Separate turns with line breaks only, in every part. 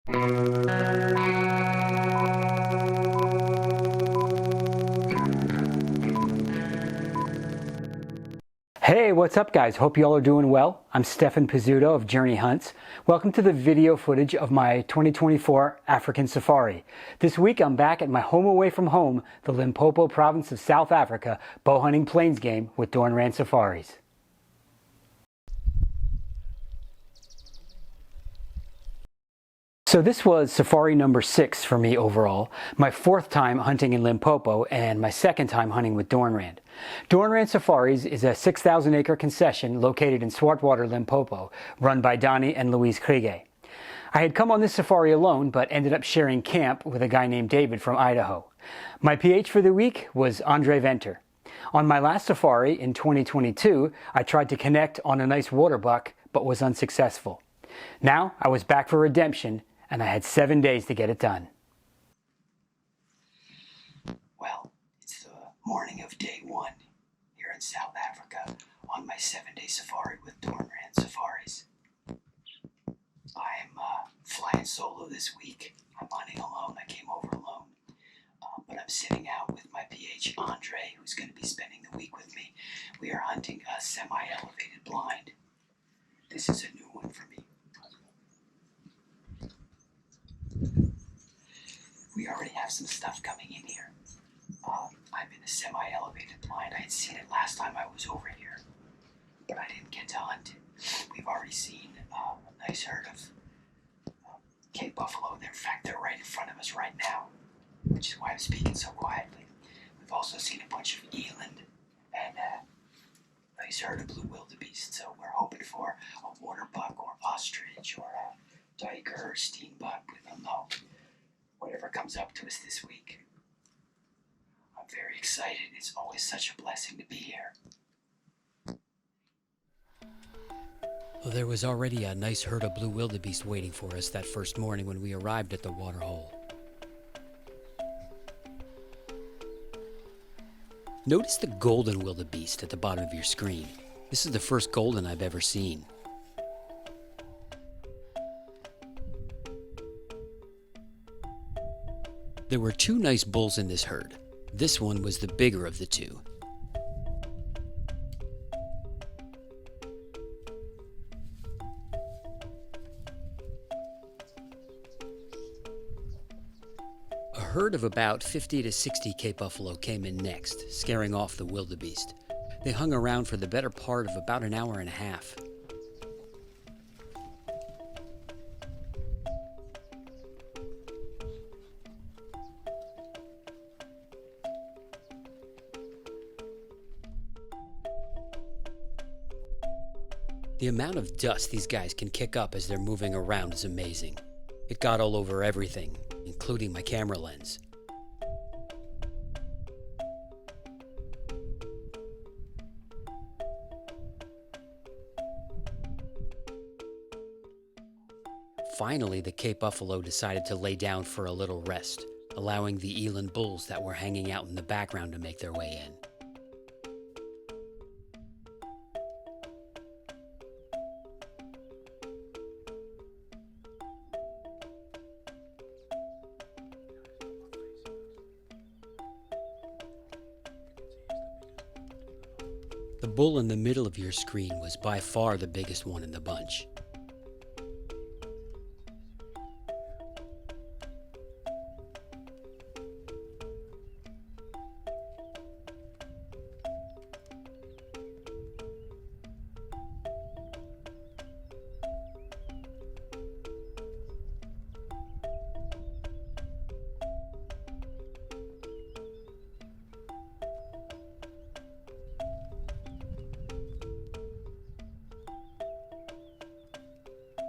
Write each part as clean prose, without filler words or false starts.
Hey, what's up guys? Hope you all are doing well. I'm Stefan Pizzuto of Journey Hunts. Welcome to the video footage of my 2024 African Safari. This week I'm back at my home away from home, the Limpopo province of South Africa, bow hunting plains game with Doornrand Safaris. So this was safari number 6 for me overall, my 4th time hunting in Limpopo and my 2nd time hunting with Doornrand. Doornrand Safaris is a 6,000-acre concession located in Swartwater, Limpopo, run by Donnie and Louise Kriege. I had come on this safari alone, but ended up sharing camp with a guy named David from Idaho. My PH for the week was Andre Venter. On my last safari in 2022, I tried to connect on a nice water buck, but was unsuccessful. Now I was back for redemption, and I had 7 days to get it done.
Well, it's the morning of day 1 here in South Africa on my 7-day safari with Doornrand Safaris. I'm flying solo this week. I'm hunting alone. I came over alone. But I'm sitting out with my PH, Andre, who's going to be spending the week with me. We are hunting a semi-elevated blind. This is a new one for me. We already have some stuff coming in here. I'm in a semi-elevated blind. I had seen it last time I was over here, but I didn't get to hunt it. We've already seen a nice herd of Cape buffalo. In fact, they're right in front of us right now, which is why I'm speaking so quietly. We've also seen a bunch of eland and a nice herd of blue wildebeest. So we're hoping for a water buck or ostrich or a tiger or steenbuck. We don't know. Whatever comes up to us this week. I'm very excited. It's always such a blessing to be here.
Well, there was already a nice herd of blue wildebeest waiting for us that first morning when we arrived at the waterhole. Notice the golden wildebeest at the bottom of your screen. This is the first golden I've ever seen. There were 2 nice bulls in this herd. This one was the bigger of the 2. A herd of about 50 to 60 Cape buffalo came in next, scaring off the wildebeest. They hung around for the better part of about an hour and a half. The amount of dust these guys can kick up as they're moving around is amazing. It got all over everything, including my camera lens. Finally, the Cape buffalo decided to lay down for a little rest, allowing the eland bulls that were hanging out in the background to make their way in. The bull in the middle of your screen was by far the biggest one in the bunch.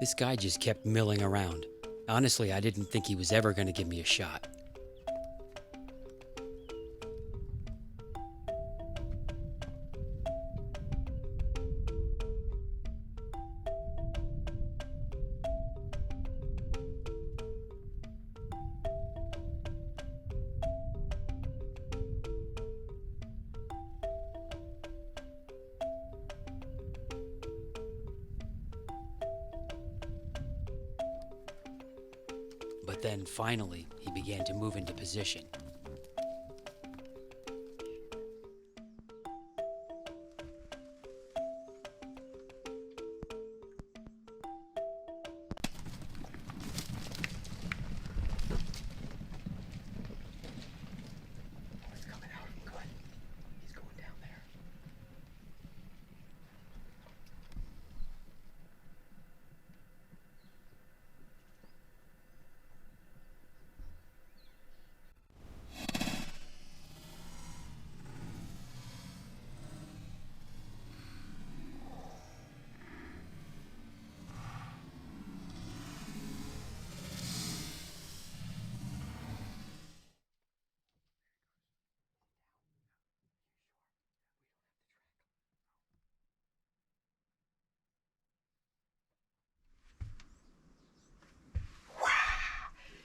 This guy just kept milling around. Honestly, I didn't think he was ever going to give me a shot. But then finally, he began to move into position.
It's coming out. Good. He's going down there.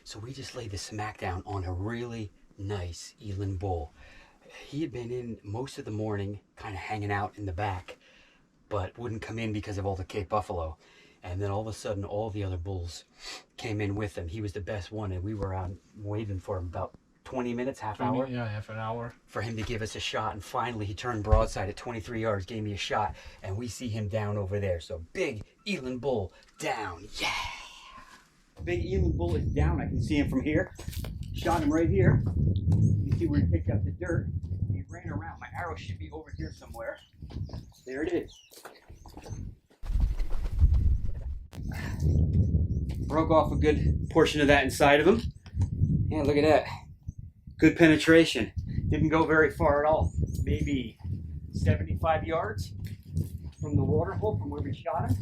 So we just laid the smack down on a really nice eland bull. He had been in most of the morning, kind of hanging out in the back, but wouldn't come in because of all the Cape Buffalo. And then all of a sudden, all the other bulls came in with him. He was the best one, and we were out waiting for him about 20 minutes, half hour.
Yeah, half an hour.
For him to give us a shot. And finally, he turned broadside at 23 yards, gave me a shot, and we see him down over there. So big eland bull down. Yeah! Big eland bull is down. I can see him from here. Shot him right here. You see where he picked up the dirt. He ran around. My arrow should be over here somewhere. There it is. Broke off a good portion of that inside of him. Yeah, look at that. Good penetration. Didn't go very far at all. Maybe 75 yards from the water hole from where we shot him.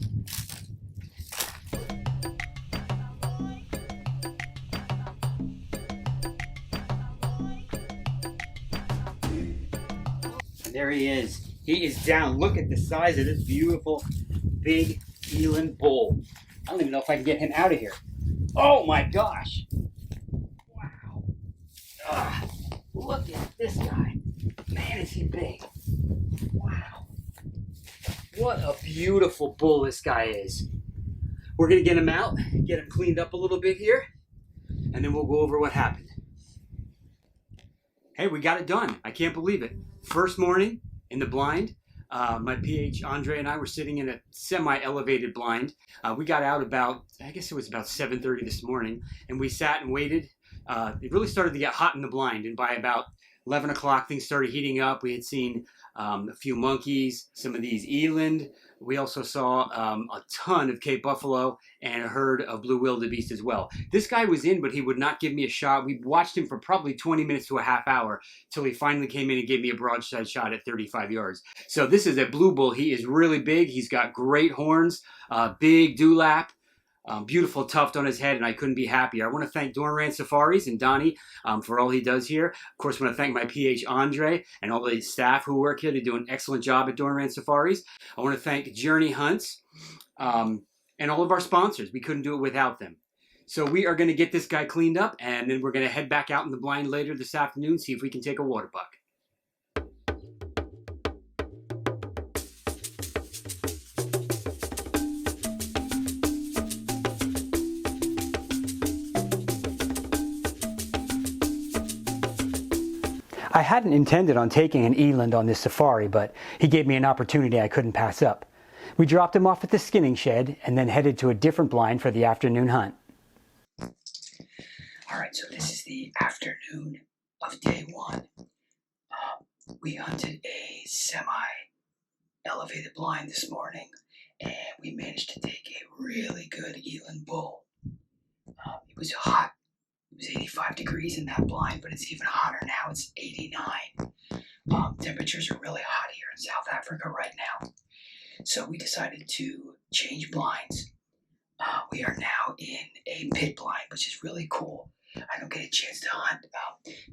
And there he is. He is down. Look at the size of this beautiful big eland bull. I don't even know if I can get him out of here. Oh my gosh. Wow. Look at this guy. Man, is he big. Wow. What a beautiful bull this guy is. We're going to get him out, get him cleaned up a little bit here, and then we'll go over what happened. Hey, we got it done. I can't believe it. First morning in the blind. My PH Andre and I were sitting in a semi-elevated blind. We got out about, I guess it was about 7:30 this morning, and we sat and waited. It really started to get hot in the blind, and by about 11 o'clock, things started heating up. We had seen a few monkeys, some of these eland. We also saw a ton of Cape Buffalo and a herd of blue wildebeest as well. This guy was in, but he would not give me a shot. We watched him for probably 20 minutes to a half hour till he finally came in and gave me a broadside shot at 35 yards. So this is a blue bull. He is really big. He's got great horns, big dewlap. Beautiful tuft on his head, and I couldn't be happier. I want to thank Doornrand Safaris and Donnie for all he does here. Of course, I want to thank my PH Andre and all the staff who work here. They do an excellent job at Doornrand Safaris. I want to thank Journey Hunts and all of our sponsors. We couldn't do it without them. So we are going to get this guy cleaned up, and then we're going to head back out in the blind later this afternoon, see if we can take a water buck.
I hadn't intended on taking an eland on this safari, but he gave me an opportunity I couldn't pass up. We dropped him off at the skinning shed and then headed to a different blind for the afternoon hunt.
All right, so this is the afternoon of day one. We hunted a semi-elevated blind this morning, and we managed to take a really good eland bull. It was hot. It was 85 degrees in that blind, but it's even hotter now. It's 89. Temperatures are really hot here in South Africa right now. So we decided to change blinds. We are now in a pit blind, which is really cool. I don't get a chance to hunt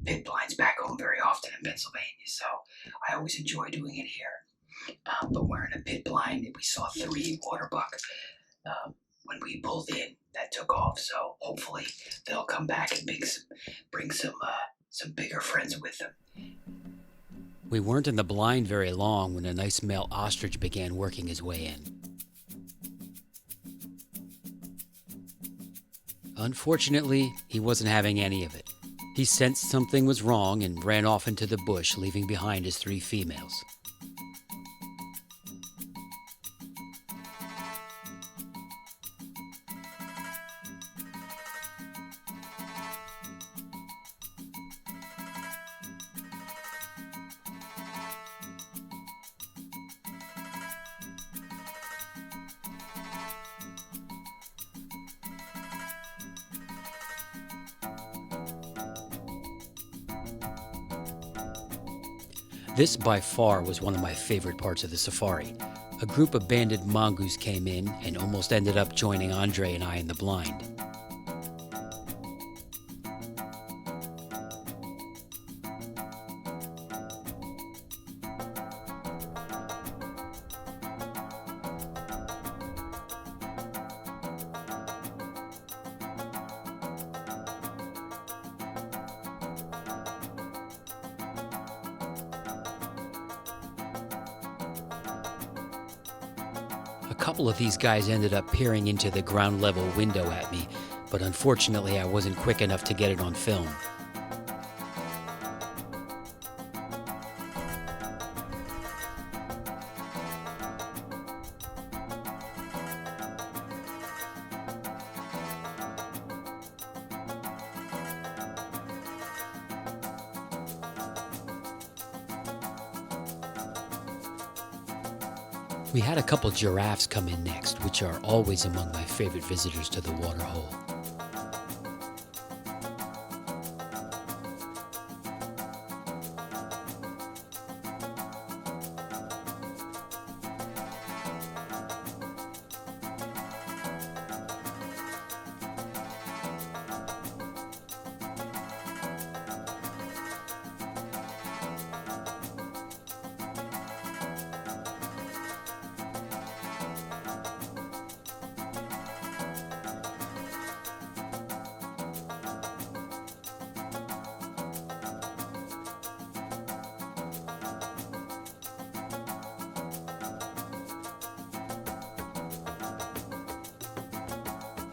pit blinds back home very often in Pennsylvania, so I always enjoy doing it here. But we're in a pit blind, and we saw 3 water buck when we pulled in. That took off, so hopefully they'll come back and bring some bigger friends with them.
We weren't in the blind very long when a nice male ostrich began working his way in.
Unfortunately, he wasn't having any of it. He sensed something was wrong and ran off into the bush, leaving behind his 3 females. This by far was one of my favorite parts of the safari. A group of banded mongoose came in and almost ended up joining Andre and I in the blind. A couple of these guys ended up peering into the ground level window at me, but unfortunately I wasn't quick enough to get it on film. We had a couple giraffes come in next, which are always among my favorite visitors to the waterhole.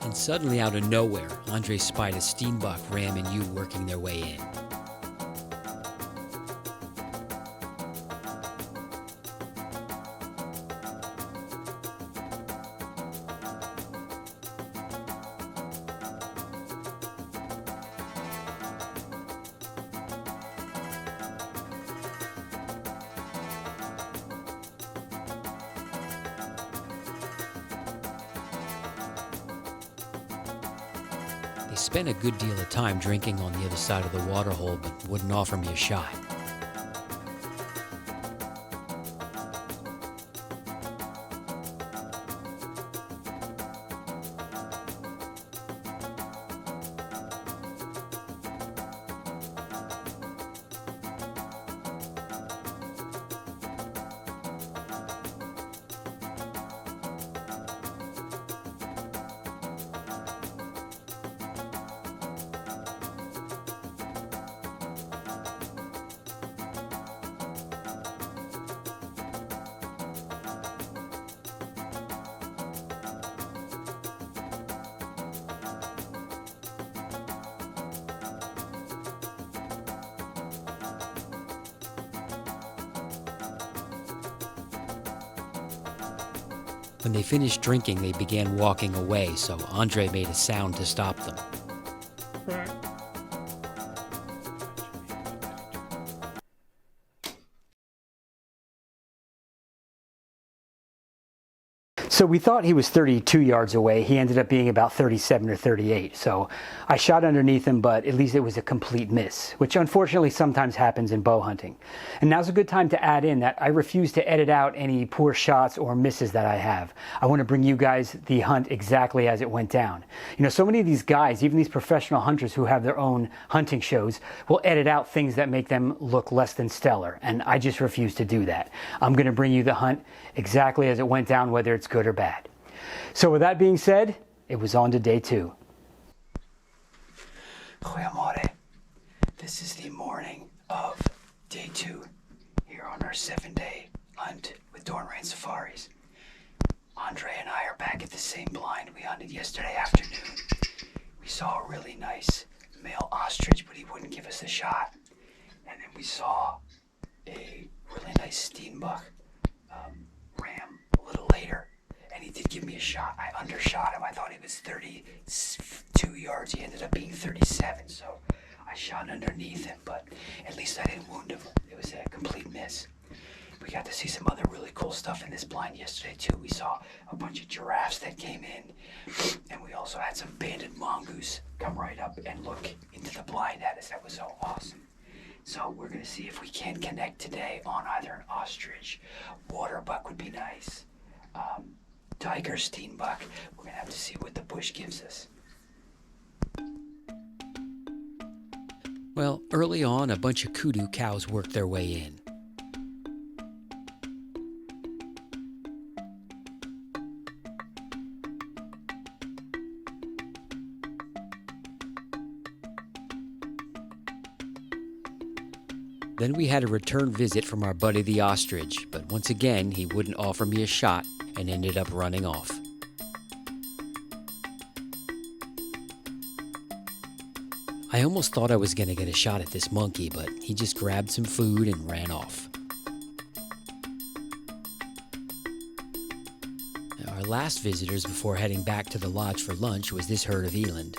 And suddenly, out of nowhere, Andre spied a Steenbok ram and ewe working their way in. They spent a good deal of time drinking on the other side of the waterhole, but wouldn't offer me a shot. When they finished drinking, they began walking away, so Andre made a sound to stop them. So we thought he was 32 yards away. He ended up being about 37 or 38. So I shot underneath him, but at least it was a complete miss, which unfortunately sometimes happens in bow hunting. And now's a good time to add in that I refuse to edit out any poor shots or misses that I have. I want to bring you guys the hunt exactly as it went down. You know, so many of these guys, even these professional hunters who have their own hunting shows, will edit out things that make them look less than stellar. And I just refuse to do that. I'm going to bring you the hunt exactly as it went down, whether it's good or bad. So with that being said, it was on to day 2.
Hoi amore. This is the morning of day 2 here on our 7-day hunt with Doornrand Safaris. Andre and I are back at the same blind we hunted yesterday afternoon. we saw a really nice male ostrich, but he wouldn't give us a shot. And then we saw a really nice steenbuck ram a little later, and he did give me a shot. I undershot him. I thought he was 32 yards. He ended up being 37, so I shot underneath him, but at least I didn't wound him. It was a complete miss. We got to see some other really cool stuff in this blind yesterday too. We saw a bunch of giraffes that came in, and we also had some banded mongoose come right up and look into the blind at us. That was so awesome. So we're gonna see if we can connect today on either an ostrich, waterbuck would be nice, tiger, steenbuck. We're gonna have to see what the bush gives us.
Well, early on, a bunch of kudu cows worked their way in. Then we had a return visit from our buddy the ostrich, but once again he wouldn't offer me a shot and ended up running off. I almost thought I was going to get a shot at this monkey, but he just grabbed some food and ran off. Our last visitors before heading back to the lodge for lunch was this herd of eland.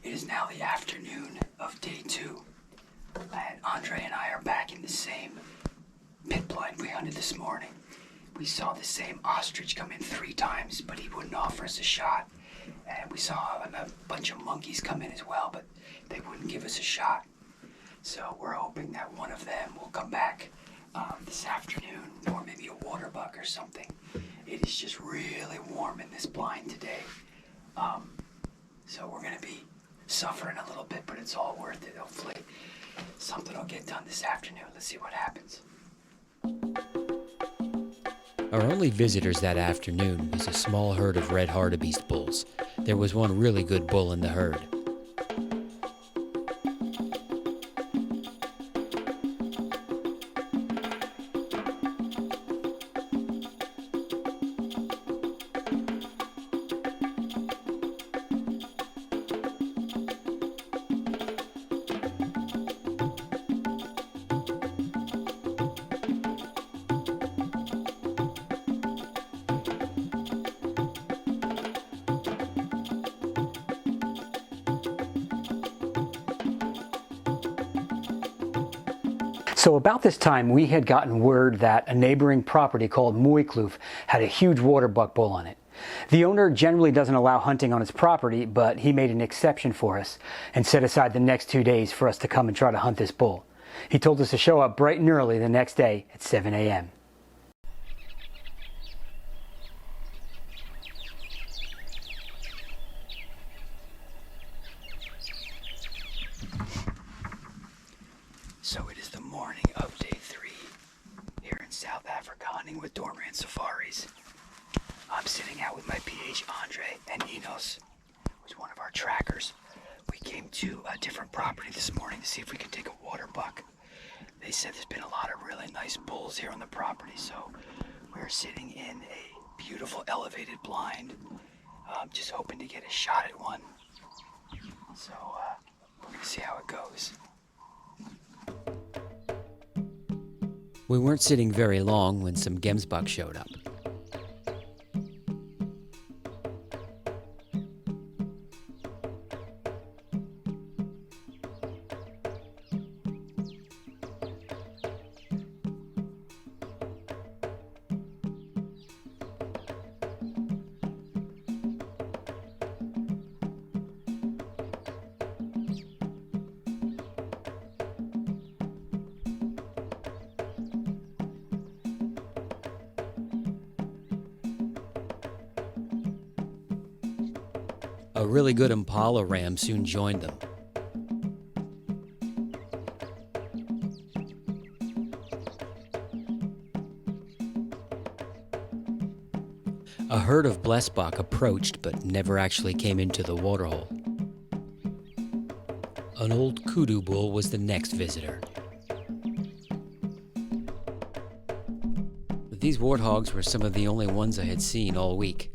It is now the afternoon of day 2, and Andre and I are back in the same pit blind we hunted this morning. We saw the same ostrich come in 3 times, but he wouldn't offer us a shot. And we saw a bunch of monkeys come in as well, but they wouldn't give us a shot. So we're hoping that one of them will come back this afternoon, or maybe a waterbuck or something. It is just really warm in this blind today. So we're going to be suffering a little bit, but it's all worth it. Hopefully something will get done this afternoon. Let's see what happens.
Our only visitors that afternoon was a small herd of red hartebeest bulls. There was one really good bull in the herd. So about this time, we had gotten word that a neighboring property called Mooikloof had a huge waterbuck bull on it. The owner generally doesn't allow hunting on his property, but he made an exception for us and set aside the next 2 days for us to come and try to hunt this bull. He told us to show up bright and early the next day at 7 a.m.
So it is the morning of day 3 here in South Africa hunting with Doornrand Safaris. I'm sitting out with my PH Andre and Enos, who's one of our trackers. We came to a different property this morning to see if we could take a waterbuck. They said there's been a lot of really nice bulls here on the property, so we're sitting in a beautiful elevated blind, just hoping to get a shot at one. So we're gonna see how it goes.
We weren't sitting very long when some gemsbuck showed up. A really good impala ram soon joined them. A herd of blessbuck approached but never actually came into the waterhole. An old kudu bull was the next visitor. These warthogs were some of the only ones I had seen all week.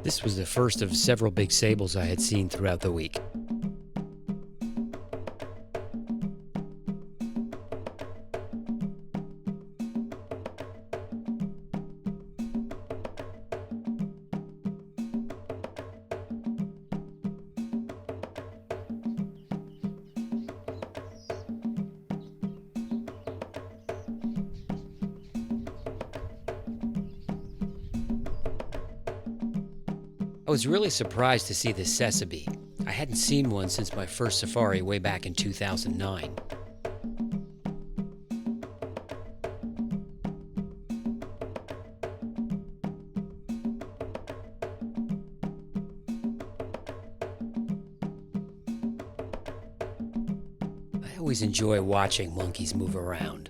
This was the first of several big sables I had seen throughout the week. I was really surprised to see this sesame. I hadn't seen one since my first safari way back in 2009. I always enjoy watching monkeys move around.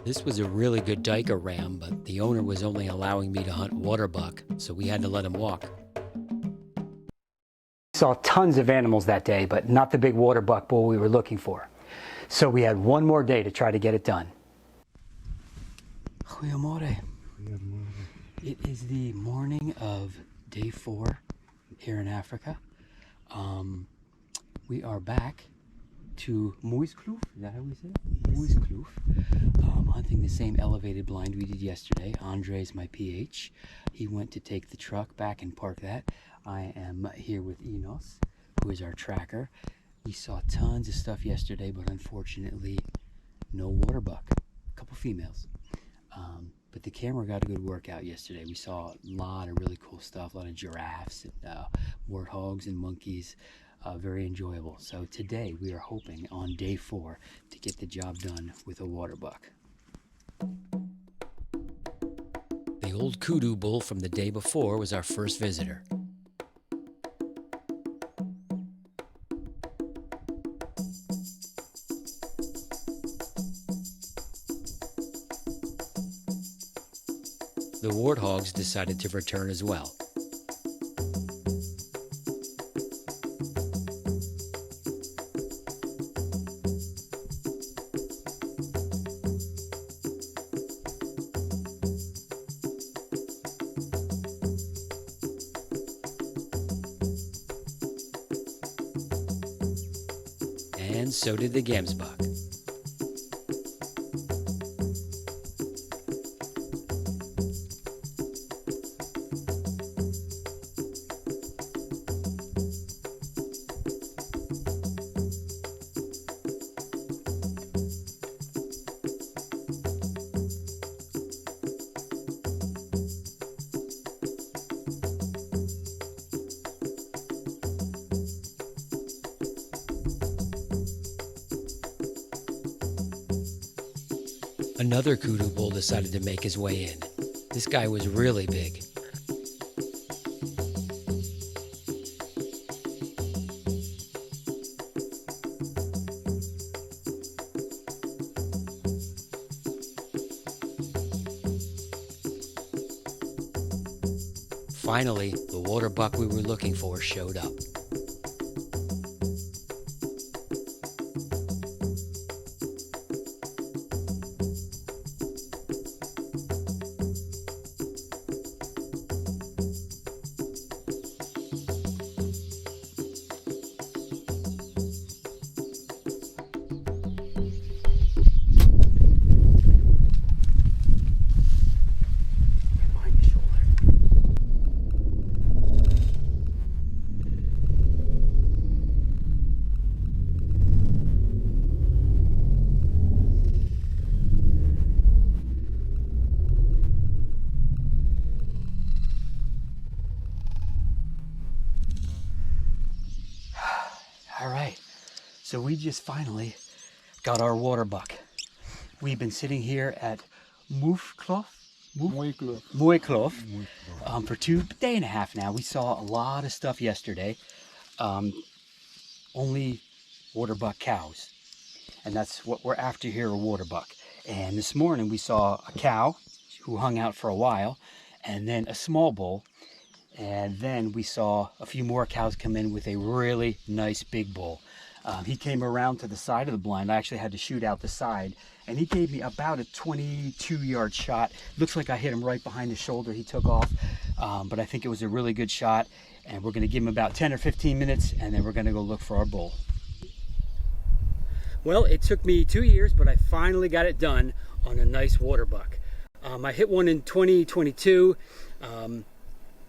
This was a really good Dyker ram, but the owner was only allowing me to hunt waterbuck, so we had to let him walk. Saw tons of animals that day, but not the big waterbuck bull we were looking for. So we had one more day to try to get it done. Goeiemorgen. It is the morning of day 4 here in Africa. We are back to Mooiskloof, is that how we say it? Mooiskloof. Hunting the same elevated blind we did yesterday. Andre's my PH. He went to take the truck back and park that. I am here with Enos, who is our tracker. We saw tons of stuff yesterday, but unfortunately, no waterbuck. A couple females. But the camera got a good workout yesterday. We saw a lot of really cool stuff, a lot of giraffes and warthogs and monkeys. Very enjoyable. So today we are hoping on day 4 to get the job done with a waterbuck. The old kudu bull from the day before was our first visitor. The warthogs decided to return as well. And so did the gemsbuck. Another kudu bull decided to make his way in. This guy was really big. Finally, the water buck we were looking for showed up. All right, so we just finally got our water buck. We've been sitting here at Mooikloof for 2 days and a half now. We saw a lot of stuff yesterday. Only water buck cows, and that's what we're after here, a water buck. And this morning we saw a cow who hung out for a while, and then a small bull. And then we saw a few more cows come in with a really nice big bull. He came around to the side of the blind. I actually had to shoot out the side, and he gave me about a 22-yard shot. Looks like I hit him right behind the shoulder. He took off, but I think it was a really good shot. And we're gonna give him about 10 or 15 minutes, and then we're gonna go look for our bull. Well, it took me 2 years, but I finally got it done on a nice water buck. I hit one in 2022.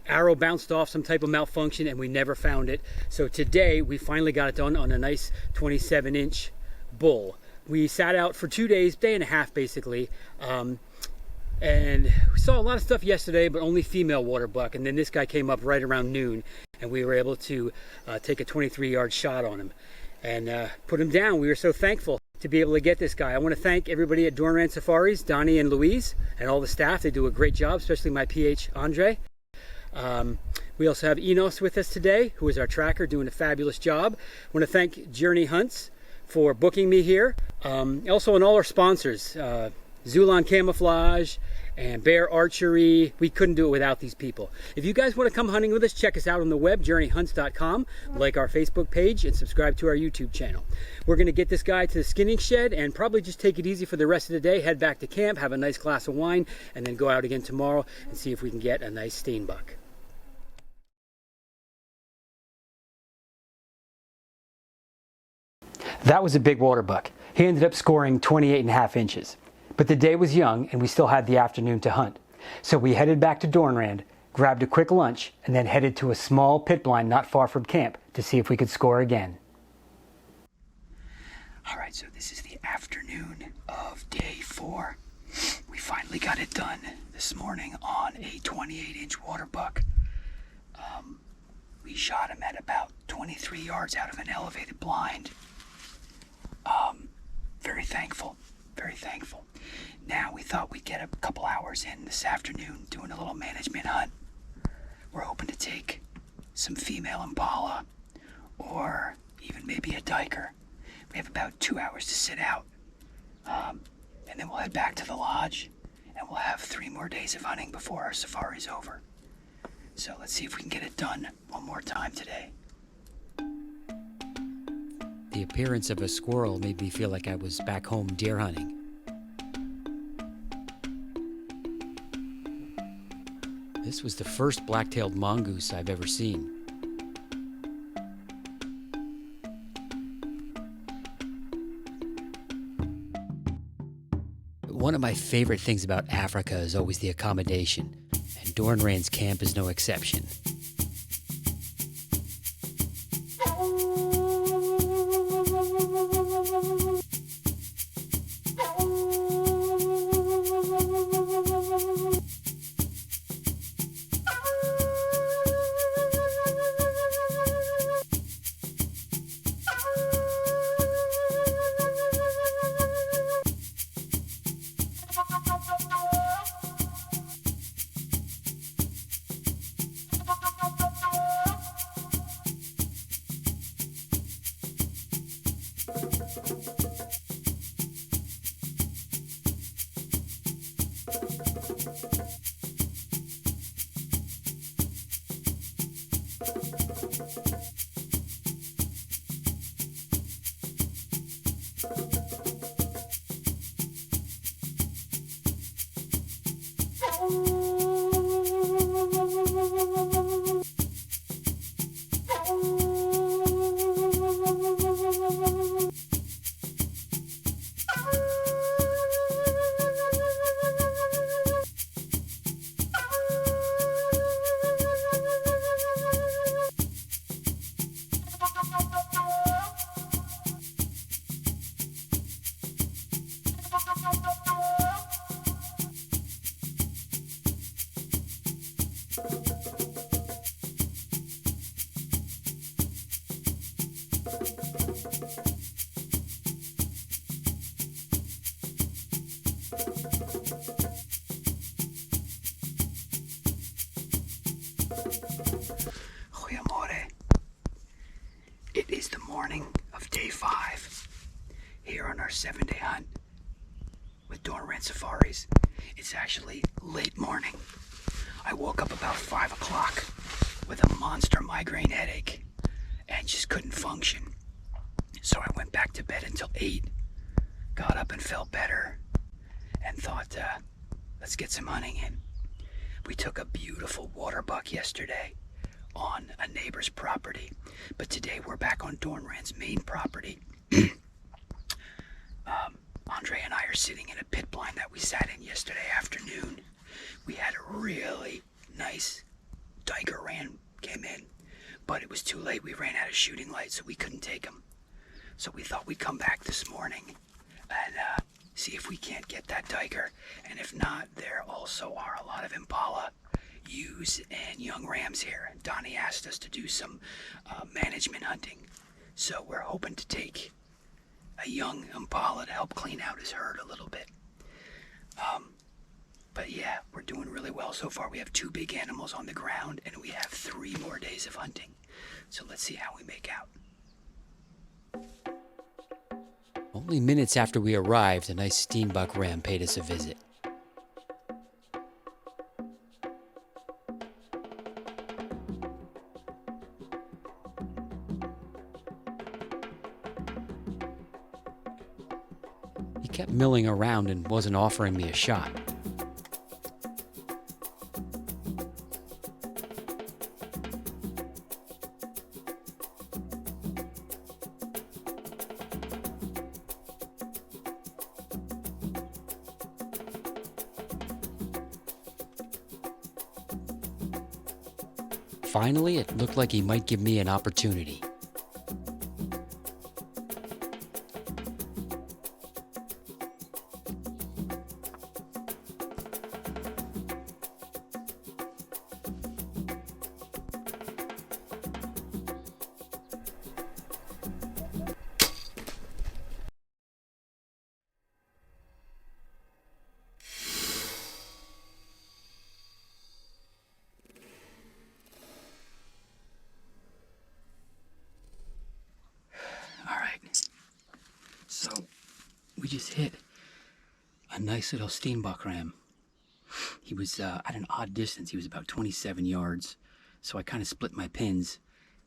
Arrow bounced off, some type of malfunction, and we never found it. So today we finally got it done on a nice 27-inch bull. We sat out for 2 days, day and a half basically, and we saw a lot of stuff yesterday, but only female water buck. And then this guy came up right around noon, and we were able to take a 23-yard shot on him and put him down. We were so thankful to be able to get this guy. I want to thank everybody at Doornrand Safaris, Donnie and Louise, and all the staff. They do a great job, especially my PH, Andre. We also have Enos with us today, who is our tracker, doing a fabulous job. I want to thank Journey Hunts for booking me here. Also, and all our sponsors, Zulon Camouflage and Bear Archery. We couldn't do it without these people. If you guys want to come hunting with us, check us out on the web, journeyhunts.com, like our Facebook page, and subscribe to our YouTube channel. We're going to get this guy to the skinning shed and probably just take it easy for the rest of the day, head back to camp, have a nice glass of wine, and then go out again tomorrow and see if we can get a nice steenbuck. That was a big water buck. He ended up scoring 28.5 inches. But the day was young and we still had the afternoon to hunt. So we headed back to Doornrand, grabbed a quick lunch, and then headed to a small pit blind not far from camp to see if we could score again.
All right, so this is the afternoon of day 4. We finally got it done this morning on a 28-inch water buck. We shot him at about 23 yards out of an elevated blind. Very thankful, very thankful. Now we thought we'd get a couple hours in this afternoon doing a little management hunt. We're hoping to take some female impala or even maybe a diker. We have about 2 hours to sit out. And then we'll head back to the lodge and we'll have 3 more days of hunting before our safari's over. So let's see if we can get it done one more time today.
The appearance of a squirrel made me feel like I was back home deer hunting. This was the first black-tailed mongoose I've ever seen. One of my favorite things about Africa is always the accommodation, and Doornrand's camp is no exception.
It is the morning of day 5 here on our 7-day hunt with Doornrand Safaris. It's actually late morning. I woke up about 5 o'clock with a monster migraine headache and just couldn't function. So I went back to bed until 8, got up and felt better, and thought, let's get some hunting in. We took a beautiful water buck yesterday on a neighbor's property, but today we're back on Doornrand's main property. Andre and I are sitting in a pit blind that we sat in yesterday afternoon. We had a really nice Diker ram came in, but it was too late. We ran out of shooting light, so we couldn't take him. So we thought we'd come back this morning and see if we can't get that Diker. And if not, there also are a lot of Impala ewes and young rams here. Donnie asked us to do some management hunting, so we're hoping to take a young Impala to help clean out his herd a little bit. But yeah, we're doing really well so far. We have 2 big animals on the ground, and we have 3 more days of hunting. So let's see how we make out.
Only minutes after we arrived, a nice Steenbuck ram paid us a visit. He kept milling around and wasn't offering me a shot. Finally, it looked like he might give me an opportunity.
So we just hit a nice little Steenbuck ram. He was at an odd distance. He was about 27 yards. So I kind of split my pins.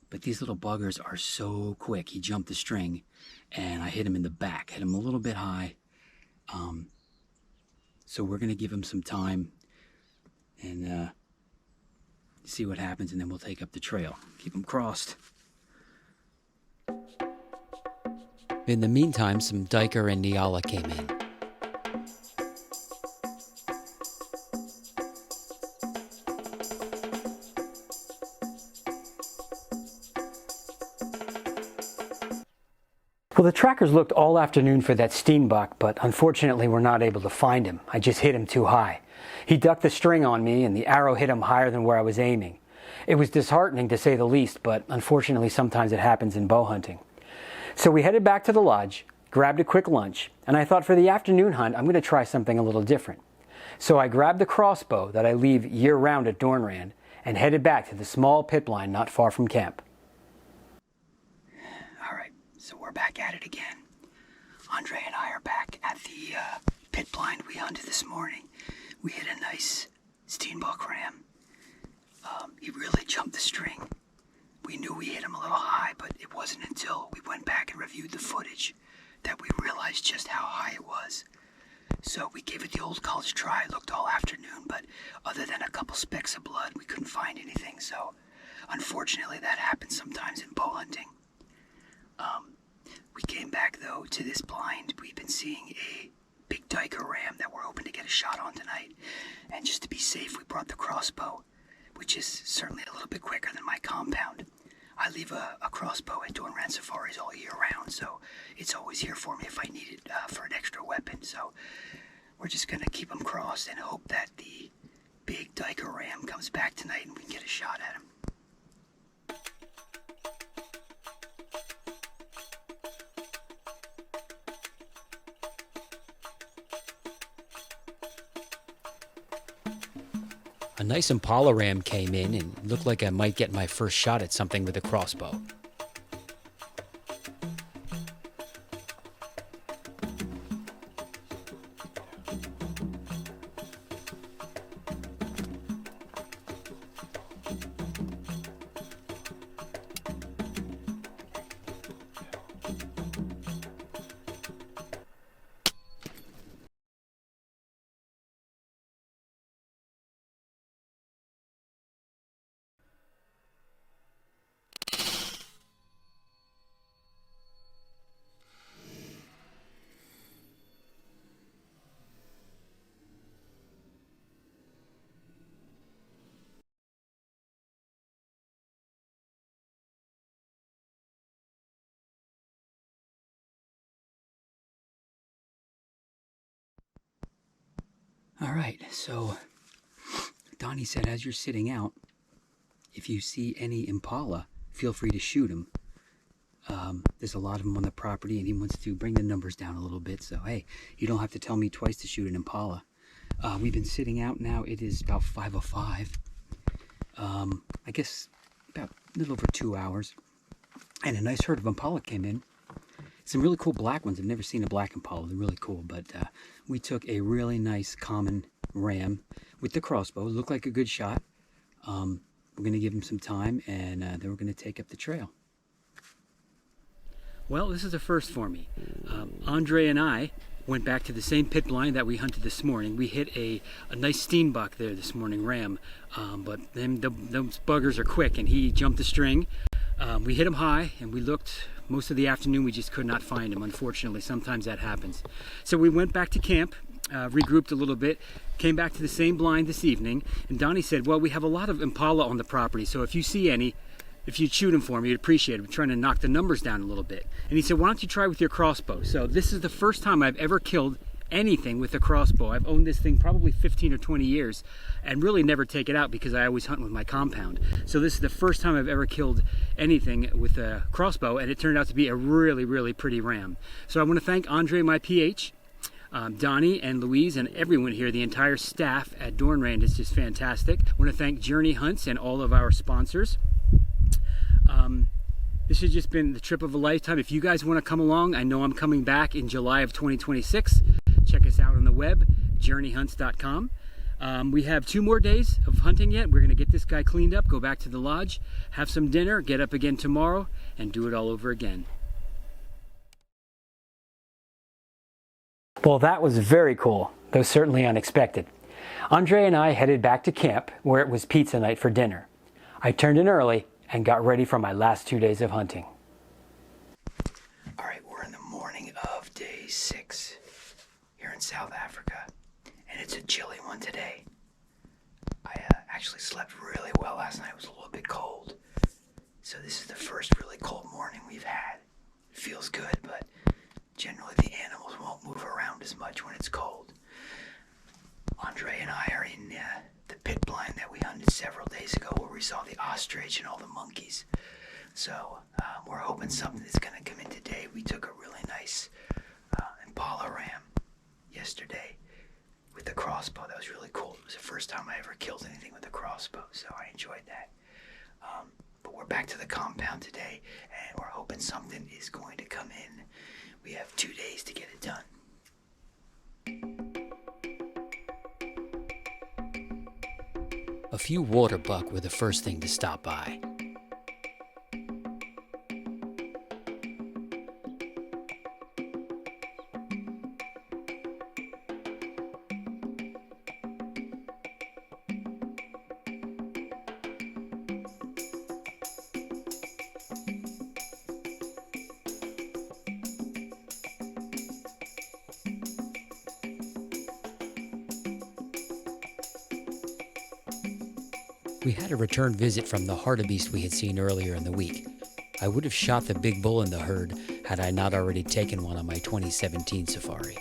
But these little buggers are so quick. He jumped the string and I hit him in the back. Hit him a little bit high. So we're going to give him some time and see what happens, and then we'll take up the trail. Keep him crossed.
In the meantime, some Diker and Nyala came in.
Well, the trackers looked all afternoon for that Steenbuck, but unfortunately we're not able to find him. I just hit him too high. He ducked the string on me and the arrow hit him higher than where I was aiming. It was disheartening to say the least, but unfortunately sometimes it happens in bow hunting. So we headed back to the lodge, grabbed a quick lunch, and I thought for the afternoon hunt I'm going to try something a little different. So I grabbed the crossbow that I leave year-round at Doornrand and headed back to the small pit blind not far from camp.
Alright, so we're back at it again. Andre and I are back at the pit blind we hunted this morning. We hit a nice Steenbuck ram. He really jumped the string. We knew we hit him a little high, but it wasn't until we went back and reviewed the footage that we realized just how high it was. So we gave it the old college try, looked all afternoon, but other than a couple specks of blood, we couldn't find anything. So unfortunately, that happens sometimes in bow hunting. We came back, though, to this blind. We've been seeing a big diker ram that we're hoping to get a shot on tonight. And just to be safe, we brought the crossbow, which is certainly a little bit quicker than my compound. I leave a crossbow at Doornrand Safaris all year round, so it's always here for me if I need it for an extra weapon. So we're just going to keep them crossed and hope that the big diker ram comes back tonight and we can get a shot at him.
A nice impala ram came in and looked like I might get my first shot at something with a crossbow.
All right, so Donnie said as you're sitting out, if you see any impala, feel free to shoot them. There's a lot of them on the property, and he wants to bring the numbers down a little bit. So, hey, you don't have to tell me twice to shoot an impala. We've been sitting out now. It is about 5:05. I guess about a little over 2 hours. And a nice herd of impala came in. Some really cool black ones. I've never seen a black impala. They're really cool. But we took a really nice common ram with the crossbow. It looked like a good shot. We're going to give him some time, and then we're going to take up the trail.
Well, this is a first for me. Andre and I went back to the same pit blind that we hunted this morning. We hit a nice steenbok there this morning, ram, but those buggers are quick, and he jumped the string. We hit him high, and we looked most of the afternoon. We just could not find him, unfortunately. Sometimes that happens. So we went back to camp, regrouped a little bit, came back to the same blind this evening, and Donnie said, well, we have a lot of impala on the property, so if you see any, if you'd shoot them for me, you'd appreciate it. We're trying to knock the numbers down a little bit. And he said, why don't you try with your crossbow? So this is the first time I've ever killed anything with a crossbow. I've owned this thing probably 15 or 20 years and really never take it out because I always hunt with my compound. So this is the first time I've ever killed anything with a crossbow, and it turned out to be a really, really pretty ram. So I want to thank Andre, my PH, Donnie and Louise and everyone here. The entire staff at Doornrand is just fantastic. I want to thank Journey Hunts and all of our sponsors. This has just been the trip of a lifetime. If you guys want to come along, I know I'm coming back in July of 2026. Check us out on the web, journeyhunts.com. We have 2 more days of hunting yet. We're going to get this guy cleaned up, go back to the lodge, have some dinner, get up again tomorrow, and do it all over again.
Well, that was very cool, though certainly unexpected. Andre and I headed back to camp, where it was pizza night for dinner. I turned in early and got ready for my last 2 days of hunting.
All right, we're in the morning of day 6 here in South Africa, and it's a chilly one today. I actually slept really well last night. It was a little bit cold, so this is the first really cold morning we've had. It feels good, but generally the animals won't move around as much when it's cold. Andre and I are in the pit blind that we hunted several days ago, where we saw the ostrich and all the monkeys. So we're hoping something is going to come in today. We took a really nice impala ram yesterday with the crossbow. That was really cool. It was the first time I ever killed anything with a crossbow, so I enjoyed that. But we're back to the compound today, and we're hoping something is going to come in. We have 2 days to get it done.
A few water buck were the first thing to stop by.
We had a return visit from the hartebeest we had seen earlier in the week. I would have shot the big bull in the herd had I not already taken one on my 2017 safari.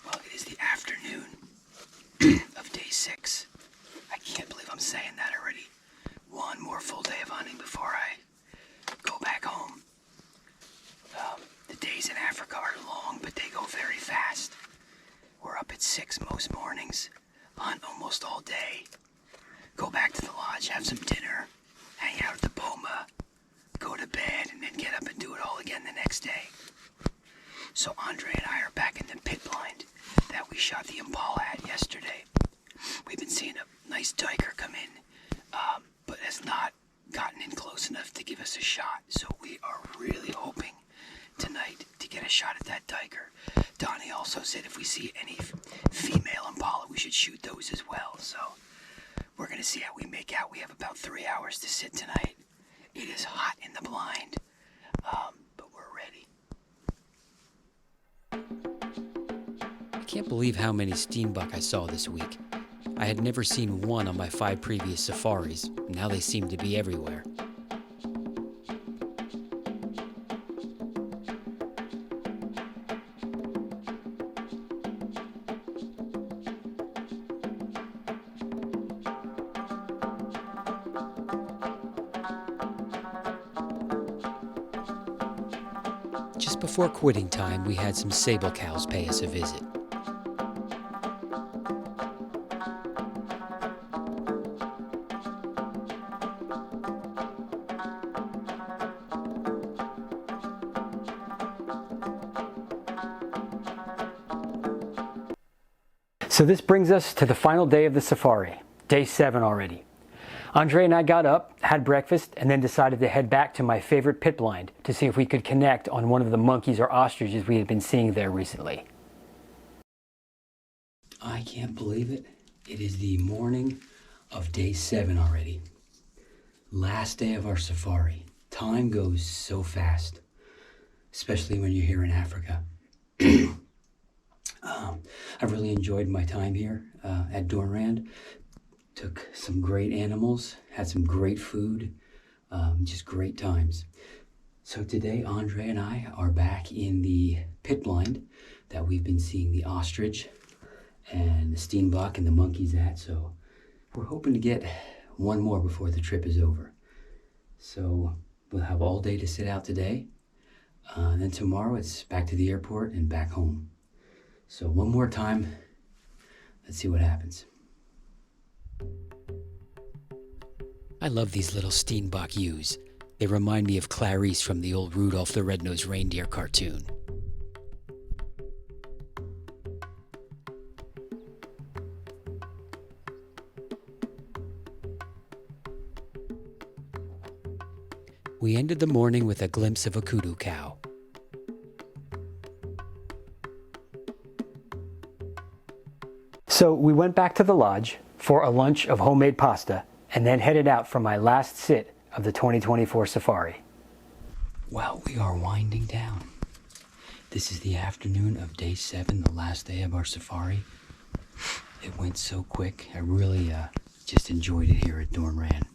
Well, it is the afternoon of day 6. I can't believe I'm saying that already. One more full day of hunting before I go back home. The days in Africa are long, but they go very fast. We're up at 6 most mornings, hunt almost all day, go back to the lodge, have some dinner, hang out at the boma, go to bed, and then get up and do it all again the next day. So Andre and I are back in the pit blind that we shot the impala at yesterday. We've been seeing a nice diker come in, but has not gotten in close enough to give us a shot. So we are really hoping tonight to get a shot at that diker. Donnie also said if we see any female impala, we should shoot those as well. So we're going to see how we make out. We have about 3 hours to sit tonight. It is hot in the blind, but we're ready.
I can't believe how many steenbuck I saw this week. I had never seen one on my 5 previous safaris. Now they seem to be everywhere. Just before quitting time, we had some sable cows pay us a visit.
So this brings us to the final day of the safari, day 7 already. Andre and I got up, had breakfast, and then decided to head back to my favorite pit blind to see if we could connect on one of the monkeys or ostriches we had been seeing there recently.
I can't believe it. It is the morning of day 7 already. Last day of our safari. Time goes so fast, especially when you're here in Africa. I really enjoyed my time here at Doornrand. Took some great animals, had some great food, just great times. So today, Andre and I are back in the pit blind that we've been seeing the ostrich and the steenbok and the monkeys at. So we're hoping to get one more before the trip is over. So we'll have all day to sit out today. Then tomorrow it's back to the airport and back home. So one more time, let's see what happens.
I love these little steenbok ewes. They remind me of Clarice from the old Rudolph the Red-Nosed Reindeer cartoon. We ended the morning with a glimpse of a kudu cow.
So we went back to the lodge for a lunch of homemade pasta and then headed out for my last sit of the 2024 safari.
Well, we are winding down. This is the afternoon of day 7, the last day of our safari. It went so quick. I really just enjoyed it here at Doornrand.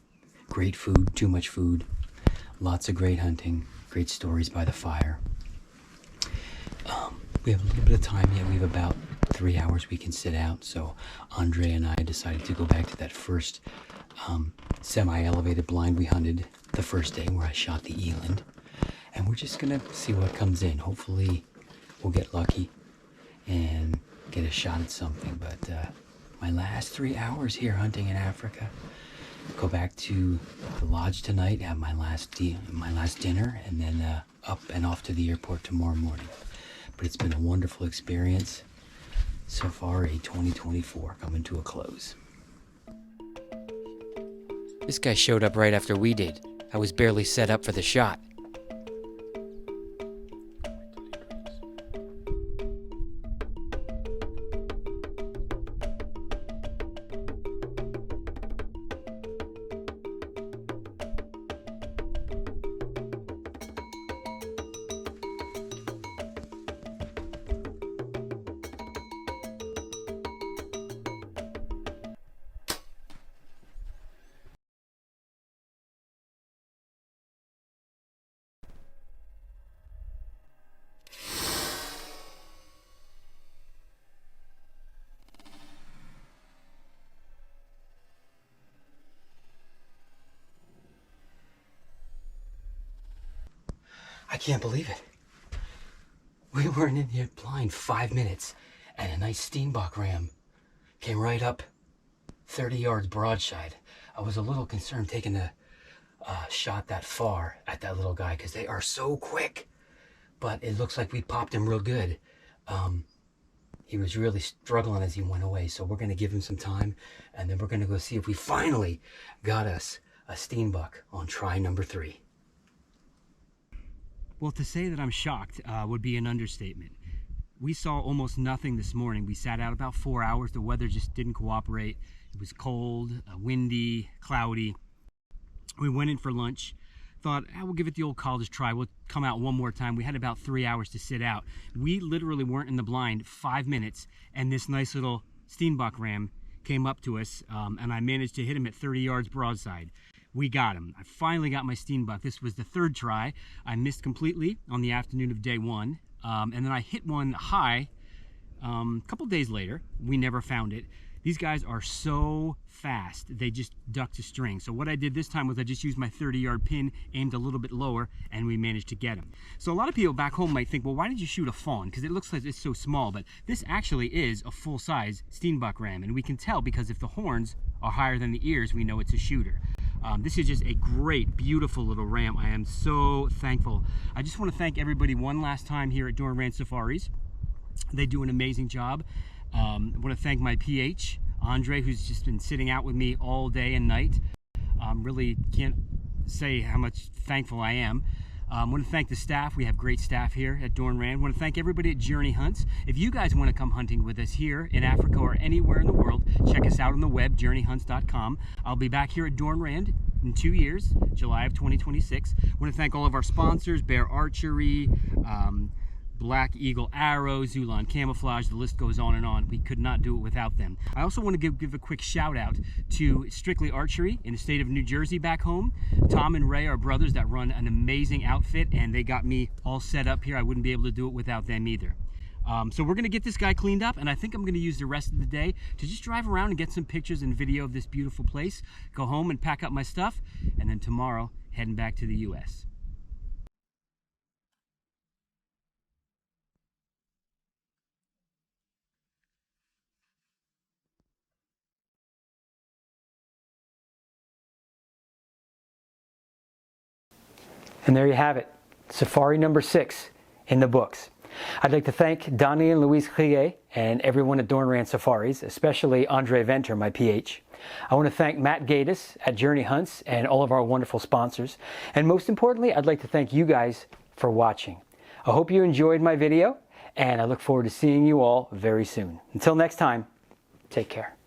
Great food, too much food, lots of great hunting, great stories by the fire. We have a little bit of time yet. We have about 3 hours we can sit out. So Andre and I decided to go back to that first semi-elevated blind we hunted the first day where I shot the eland. And we're just gonna see what comes in. Hopefully we'll get lucky and get a shot at something. But my last 3 hours here hunting in Africa. Go back to the lodge tonight, have my last dinner, and then up and off to the airport tomorrow morning. But it's been a wonderful experience. Safari 2024 coming to a close.
This guy showed up right after we did. I was barely set up for the shot.
I can't believe it. We weren't in here blind 5 minutes, and a nice Steenbok ram came right up 30 yards broadside. I was a little concerned taking a shot that far at that little guy because they are so quick, but it looks like we popped him real good. He was really struggling as he went away, so we're going to give him some time, and then we're going to go see if we finally got us a Steenbok on try number 3.
Well, to say that I'm shocked would be an understatement. We saw almost nothing this morning. We sat out about 4 hours. The weather just didn't cooperate. It was cold, windy, cloudy. We went in for lunch. Thought, we'll give it the old college try. We'll come out one more time. We had about 3 hours to sit out. We literally weren't in the blind 5 minutes, and this nice little Steenbok ram came up to us, and I managed to hit him at 30 yards broadside. We got him. I finally got my Steenbok. This was the 3rd try. I missed completely on the afternoon of day 1, and then I hit one high a couple days later. We never found it. These guys are so fast, they just duck to string. So what I did this time was I just used my 30-yard pin, aimed a little bit lower, and we managed to get him. So a lot of people back home might think, well, why did you shoot a fawn? Because it looks like it's so small, but this actually is a full-size Steenbok ram, and we can tell because if the horns are higher than the ears, we know it's a shooter. This is just a great, beautiful little ram. I am so thankful. I just want to thank everybody one last time here at Doornrand Safaris. They do an amazing job. I want to thank my PH, Andre, who's just been sitting out with me all day and night. Really can't say how much thankful I am. I want to thank the staff. We have great staff here at Doornrand. I want to thank everybody at Journey Hunts. If you guys want to come hunting with us here in Africa or anywhere in the world, check us out on the web, journeyhunts.com. I'll be back here at Doornrand in 2 years, July of 2026. I want to thank all of our sponsors, Bear Archery, Black Eagle Arrow, Zulon Camouflage, the list goes on and on. We could not do it without them. I also want to give a quick shout out to Strictly Archery in the state of New Jersey back home. Tom and Ray are brothers that run an amazing outfit, and they got me all set up here. I wouldn't be able to do it without them either. So we're gonna get this guy cleaned up, and I think I'm gonna use the rest of the day to just drive around and get some pictures and video of this beautiful place, go home and pack up my stuff, and then tomorrow, heading back to the US.
And there you have it, safari number 6 in the books. I'd like to thank Donnie and Louise Crier and everyone at Doornrand Safaris, especially Andre Venter, my PH. I want to thank Matt Gatiss at Journey Hunts and all of our wonderful sponsors. And most importantly, I'd like to thank you guys for watching. I hope you enjoyed my video, and I look forward to seeing you all very soon. Until next time, take care.